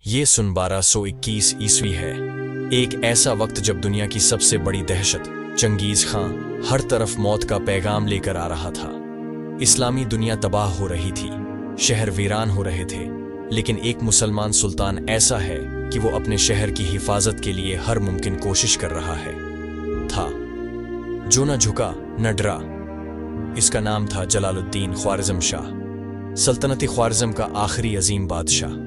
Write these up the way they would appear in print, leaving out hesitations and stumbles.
ये सन 1221 ईस्वी है। एक ऐसा वक्त जब दुनिया की सबसे बड़ी दहशत चंगेज खां हर तरफ मौत का पैगाम लेकर आ रहा था। इस्लामी दुनिया तबाह हो रही थी, शहर वीरान हो रहे थे, लेकिन एक मुसलमान सुल्तान ऐसा है कि वो अपने शहर की हिफाजत के लिए हर मुमकिन कोशिश कर रहा है था, जो न झुका न डरा। इसका नाम था जलालुद्दीन ख्वारिज़म शाह, सल्तनत ख्वारिज़म का आखिरी अजीम बादशाह।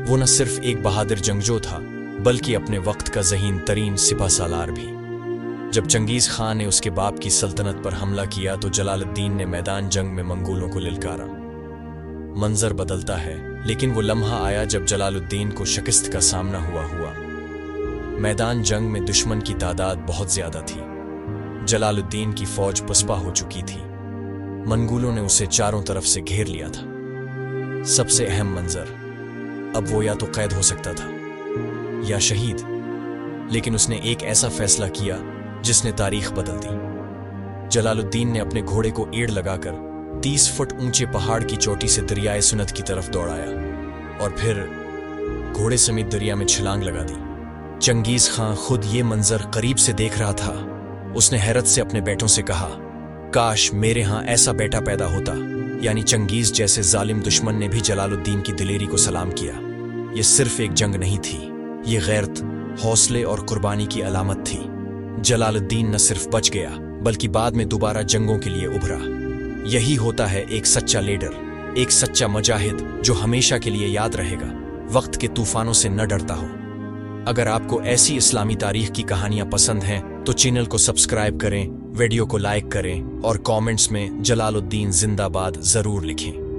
वो न सिर्फ एक बहादुर जंगजू था, बल्कि अपने वक्त का ज़हीन तरीन सिपह सालार भी। जब चंगेज खां ने उसके बाप की सल्तनत पर हमला किया तो जलालुद्दीन ने मैदान जंग में मंगोलों को लिलकारा। मंजर बदलता है, लेकिन वो लम्हा आया जब जलालुद्दीन को शिकस्त का सामना हुआ। मैदान जंग में दुश्मन की तादाद बहुत ज्यादा थी। जलालुद्दीन की फौज पसपा हो चुकी थी। मंगोलों ने उसे चारों तरफ से घेर लिया था। सबसे अहम मंजर, अब वो या तो कैद हो सकता था या शहीद, लेकिन उसने एक ऐसा फैसला किया जिसने तारीख बदल दी। जलालुद्दीन ने अपने घोड़े को एड़ लगाकर 30 फुट ऊंचे पहाड़ की चोटी से दरियाए सुनत की तरफ दौड़ाया और फिर घोड़े समेत दरिया में छलांग लगा दी। चंगेज खां खुद ये मंजर करीब से देख रहा था। उसने हैरत से अपने बेटों से कहा, काश मेरे यहाँ ऐसा बेटा पैदा होता। यानी चंगेज जैसे जालिम दुश्मन ने भी जलालुद्दीन की दिलेरी को सलाम किया। ये सिर्फ एक जंग नहीं थी, ये गैरत, हौसले और कुर्बानी की अलामत थी। जलालुद्दीन न सिर्फ बच गया, बल्कि बाद में दोबारा जंगों के लिए उभरा। यही होता है एक सच्चा लीडर, एक सच्चा मुजाहिद जो हमेशा के लिए याद रहेगा, वक्त के तूफानों से न डरता हो। अगर आपको ऐसी इस्लामी तारीख की कहानियां पसंद हैं तो चैनल को सब्सक्राइब करें, वीडियो को लाइक करें और कमेंट्स में जलालुद्दीन जिंदाबाद जरूर लिखें।